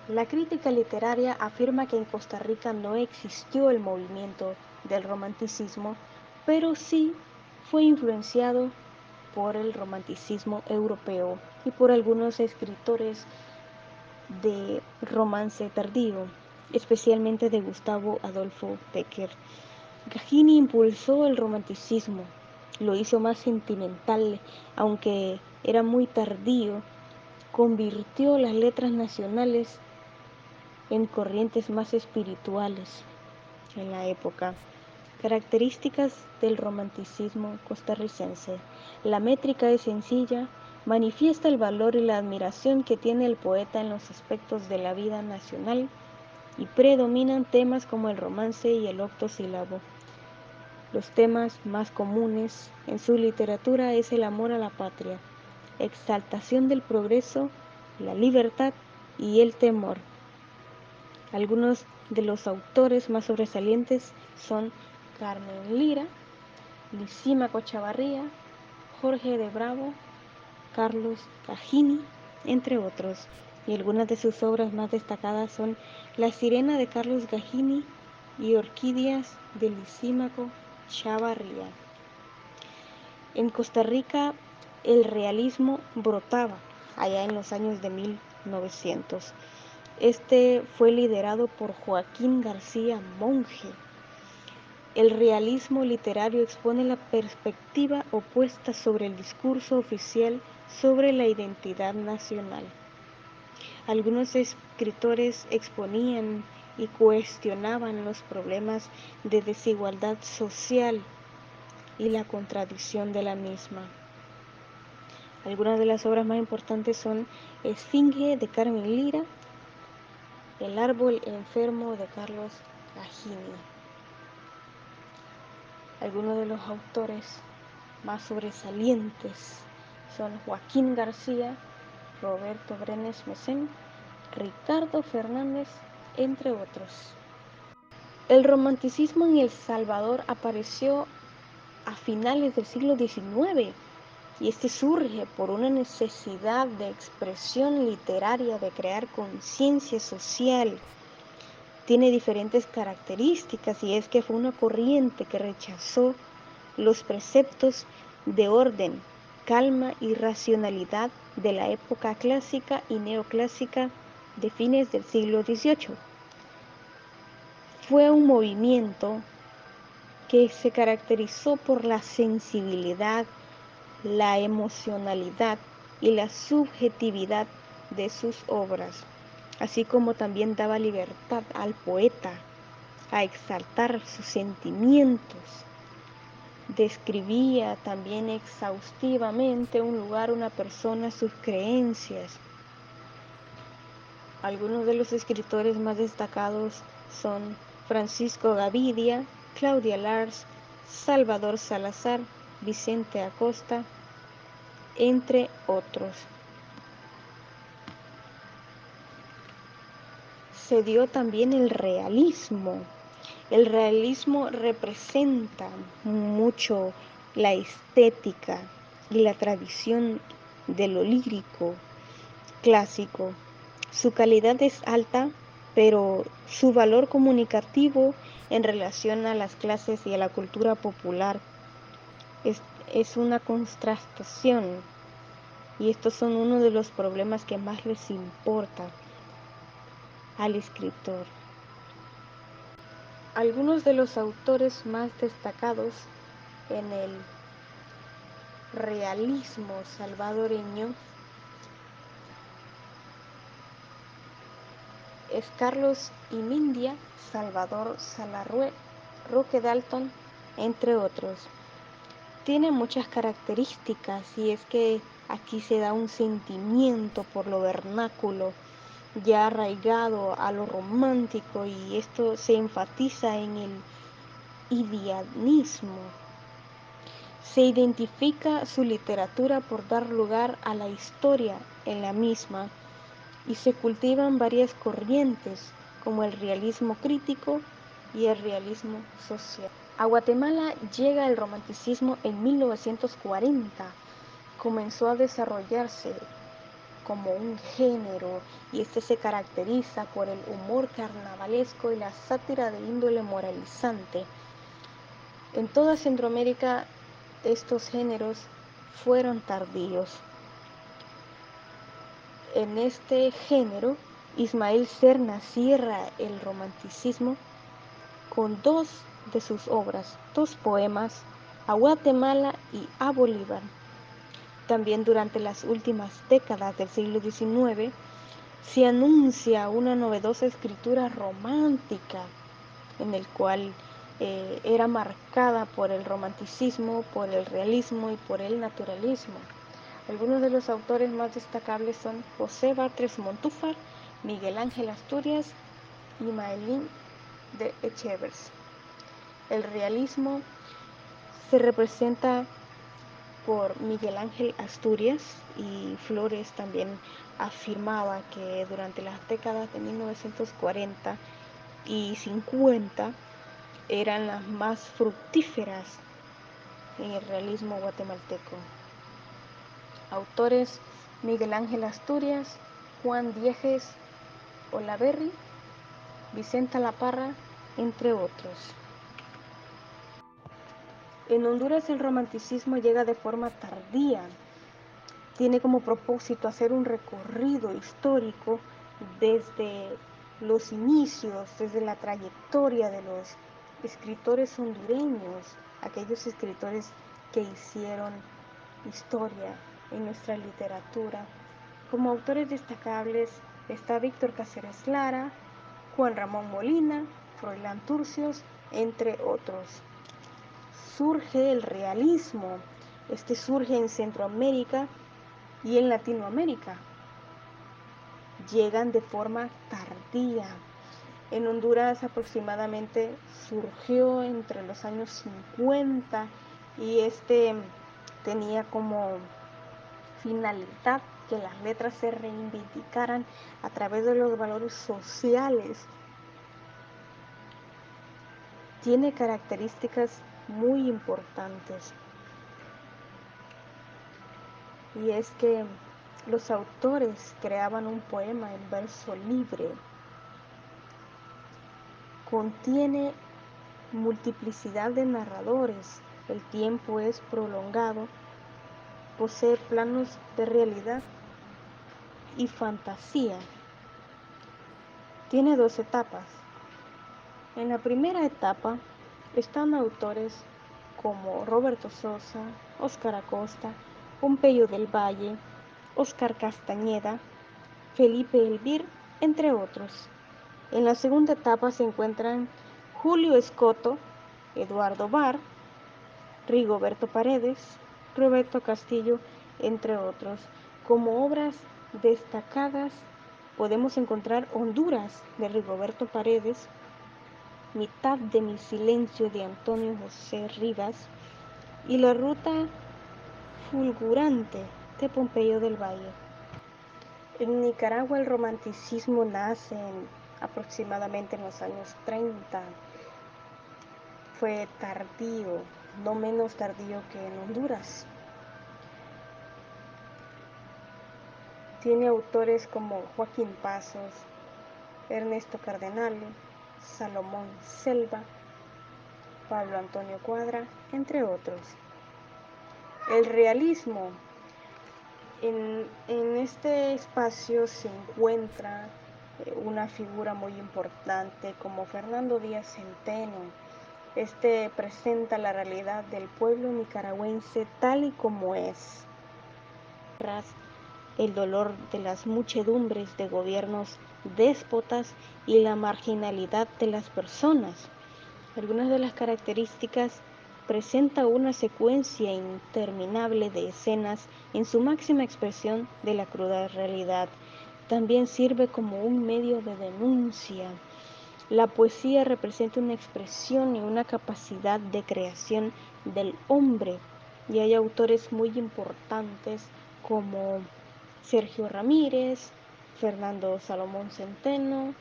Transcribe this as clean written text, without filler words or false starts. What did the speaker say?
La crítica literaria afirma que en Costa Rica no existió el movimiento del romanticismo, pero sí fue influenciado por el romanticismo europeo y por algunos escritores de romance tardío, especialmente de Gustavo Adolfo Bécquer. Gahini impulsó el romanticismo, lo hizo más sentimental, aunque era muy tardío, convirtió las letras nacionales en corrientes más espirituales en la época. Características del romanticismo costarricense. La métrica es sencilla, manifiesta el valor y la admiración que tiene el poeta en los aspectos de la vida nacional y predominan temas como el romance y el octosílabo. Los temas más comunes en su literatura es el amor a la patria, exaltación del progreso, la libertad y el temor. Algunos de los autores más sobresalientes son Carmen Lira, Lisímaco Chavarría, Jorge de Bravo, Carlos Gahini, entre otros. Y algunas de sus obras más destacadas son La sirena de Carlos Gahini y Orquídeas de Lisímaco Chavarría. En Costa Rica el realismo brotaba allá en los años de 1900. Este fue liderado por Joaquín García Monge. El realismo literario expone la perspectiva opuesta sobre el discurso oficial sobre la identidad nacional. Algunos escritores exponían y cuestionaban los problemas de desigualdad social y la contradicción de la misma. Algunas de las obras más importantes son Esfinge de Carmen Lira, El árbol enfermo de Carlos Gahini. Algunos de los autores más sobresalientes son Joaquín García, Roberto Brenes Mesén, Ricardo Fernández, entre otros. El romanticismo en El Salvador apareció a finales del siglo XIX y este surge por una necesidad de expresión literaria, de crear conciencia social. Tiene diferentes características y es que fue una corriente que rechazó los preceptos de orden, calma y racionalidad de la época clásica y neoclásica de fines del siglo XVIII. Fue un movimiento que se caracterizó por la sensibilidad, la emocionalidad y la subjetividad de sus obras, así como también daba libertad al poeta a exaltar sus sentimientos. Describía también exhaustivamente un lugar, una persona, sus creencias. Algunos de los escritores más destacados son Francisco Gavidia, Claudia Lars, Salvador Salazar, Vicente Acosta, entre otros. Se dio también el realismo. El realismo representa mucho la estética y la tradición de lo lírico clásico. Su calidad es alta, pero su valor comunicativo en relación a las clases y a la cultura popular es una contrastación. Y estos son uno de los problemas que más les importa al escritor. Algunos de los autores más destacados en el realismo salvadoreño es Carlos Imindia, Salvador Salarrué, Roque Dalton, entre otros. Tiene muchas características y es que aquí se da un sentimiento por lo vernáculo, ya arraigado a lo romántico, y esto se enfatiza en el idealismo. Se identifica su literatura por dar lugar a la historia en la misma y se cultivan varias corrientes como el realismo crítico y el realismo social. A Guatemala llega el romanticismo en 1940. Comenzó a desarrollarse como un género, y este se caracteriza por el humor carnavalesco y la sátira de índole moralizante. En toda Centroamérica estos géneros fueron tardíos. En este género, Ismael Serna cierra el romanticismo con dos de sus obras, dos poemas, A Guatemala y A Bolívar. También durante las últimas décadas del siglo XIX se anuncia una novedosa escritura romántica en el cual era marcada por el romanticismo, por el realismo y por el naturalismo. Algunos de los autores más destacables son José Batres Montúfar, Miguel Ángel Asturias y Maelín de Echevers. El realismo se representa por Miguel Ángel Asturias, y Flores también afirmaba que durante las décadas de 1940 y 50 eran las más fructíferas en el realismo guatemalteco. Autores: Miguel Ángel Asturias, Juan Diegues Olaverry, Vicenta La Parra, entre otros. En Honduras el romanticismo llega de forma tardía. Tiene como propósito hacer un recorrido histórico desde los inicios, desde la trayectoria de los escritores hondureños, aquellos escritores que hicieron historia en nuestra literatura. Como autores destacables está Víctor Cáceres Lara, Juan Ramón Molina, Froilán Turcios, entre otros. Surge el realismo. Este surge en Centroamérica y en Latinoamérica. Llegan de forma tardía. En Honduras aproximadamente surgió entre los años 50 y tenía como finalidad que las letras se reivindicaran a través de los valores sociales. Tiene características muy importantes, y es que los autores creaban un poema en verso libre. Contiene multiplicidad de narradores, el tiempo es prolongado, posee planos de realidad y fantasía. Tiene dos etapas. En la primera etapa están autores como Roberto Sosa, Óscar Acosta, Pompeyo del Valle, Óscar Castañeda, Felipe Elvir, entre otros. En la segunda etapa se encuentran Julio Escoto, Eduardo Bar, Rigoberto Paredes, Roberto Castillo, entre otros. Como obras destacadas podemos encontrar Honduras, de Rigoberto Paredes, Mitad de mi silencio, de Antonio José Rivas, y La ruta fulgurante, de Pompeyo del Valle. En Nicaragua el romanticismo nace aproximadamente en los años 30. Fue tardío, no menos tardío que en Honduras. Tiene autores como Joaquín Pasos, Ernesto Cardenale, Salomón Selva, Pablo Antonio Cuadra, entre otros. El realismo. En este espacio se encuentra una figura muy importante como Fernando Díaz Centeno. Este presenta la realidad del pueblo nicaragüense tal y como es. El dolor de las muchedumbres de gobiernos déspotas y la marginalidad de las personas. Algunas de las características: presenta una secuencia interminable de escenas en su máxima expresión de la cruda realidad. También sirve como un medio de denuncia. La poesía representa una expresión y una capacidad de creación del hombre, y hay autores muy importantes como Sergio Ramírez, Fernando Salomón Centeno,